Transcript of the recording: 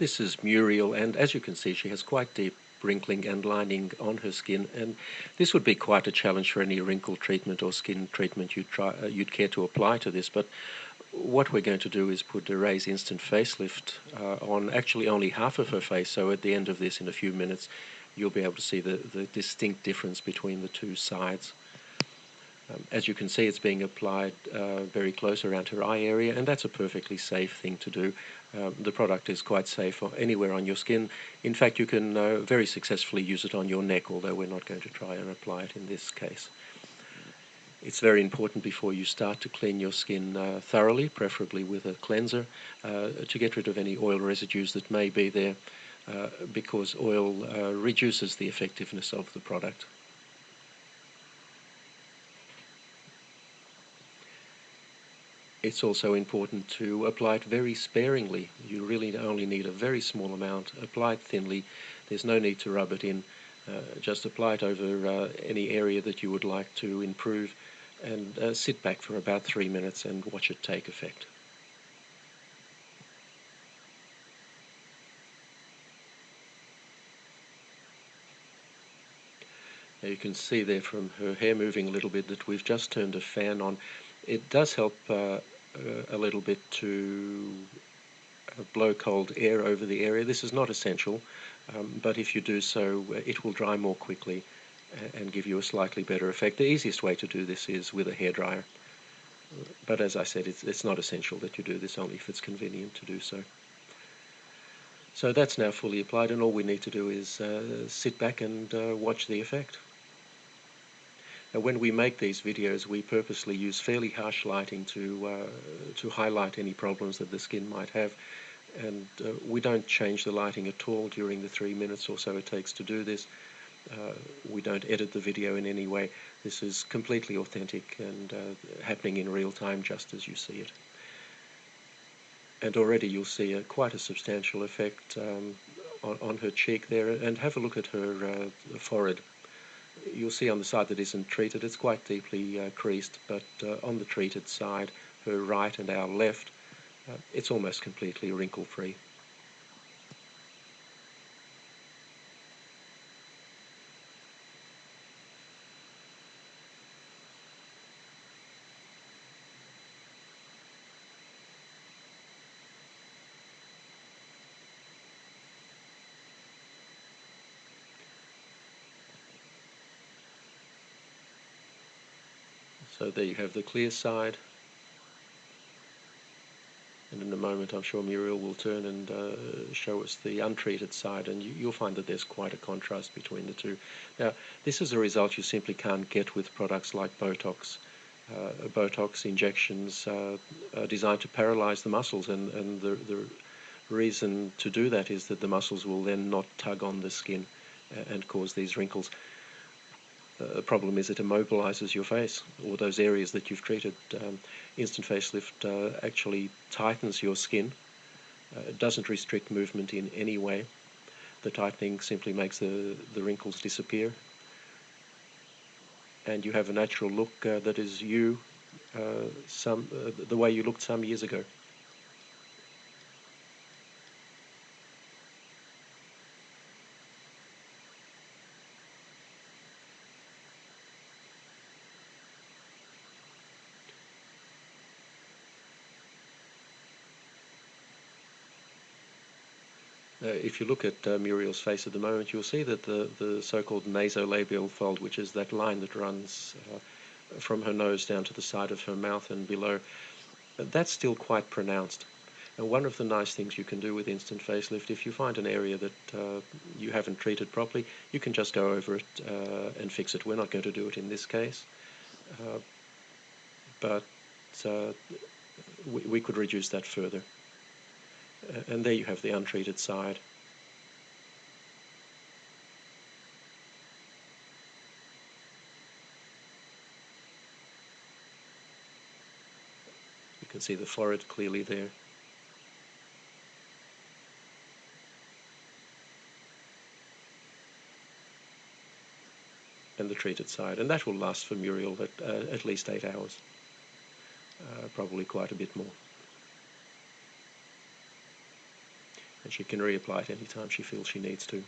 This is Muriel, and as you can see, she has quite deep wrinkling and lining on her skin, and this would be quite a challenge for any wrinkle treatment or skin treatment you'd care to apply to this. But what we're going to do is put a Raise Instant Facelift on actually only half of her face, so at the end of this, in a few minutes, you'll be able to see the distinct difference between the two sides. As you can see, it's being applied very close around her eye area, and that's a perfectly safe thing to do. The product is quite safe anywhere on your skin. In fact, you can very successfully use it on your neck, although we're not going to try and apply it in this case. It's very important before you start to clean your skin thoroughly, preferably with a cleanser, to get rid of any oil residues that may be there, because oil reduces the effectiveness of the product. It's also important to apply it very sparingly. You really only need a very small amount. Apply it thinly. There's no need to rub it in. Just apply it over any area that you would like to improve, and sit back for about 3 minutes and watch it take effect. Now you can see there from her hair moving a little bit that we've just turned a fan on. It does help a little bit to blow cold air over the area. This is not essential, but if you do so, it will dry more quickly and give you a slightly better effect. The easiest way to do this is with a hairdryer, but as I said, it's not essential that you do this, only if it's convenient to do so. So that's now fully applied, and all we need to do is sit back and watch the effect. Now, when we make these videos, we purposely use fairly harsh lighting to highlight any problems that the skin might have, and we don't change the lighting at all during the 3 minutes or so it takes to do this. We don't edit the video in any way. This is completely authentic and happening in real time, just as you see it. And already you'll see quite a substantial effect on her cheek there, and have a look at her forehead. You'll see on the side that isn't treated, it's quite deeply creased, but on the treated side, her right and our left, it's almost completely wrinkle-free. So there you have the clear side, and in a moment I'm sure Muriel will turn and show us the untreated side, and you'll find that there's quite a contrast between the two. Now, this is a result you simply can't get with products like Botox. Botox injections are designed to paralyze the muscles, and the reason to do that is that the muscles will then not tug on the skin and cause these wrinkles. The problem is it immobilizes your face, or those areas that you've treated. Instant Facelift actually tightens your skin. It doesn't restrict movement in any way. The tightening simply makes the wrinkles disappear, and you have a natural look that is you, the way you looked some years ago. If you look at Muriel's face at the moment, you'll see that the so-called nasolabial fold, which is that line that runs from her nose down to the side of her mouth and below, that's still quite pronounced. And one of the nice things you can do with Instant Facelift, if you find an area that you haven't treated properly, you can just go over it and fix it. We're not going to do it in this case, but we could reduce that further. And there you have the untreated side. You can see the forehead clearly there. And the treated side. And that will last for Muriel at least 8 hours. Probably quite a bit more. and she can reapply it anytime she feels she needs to.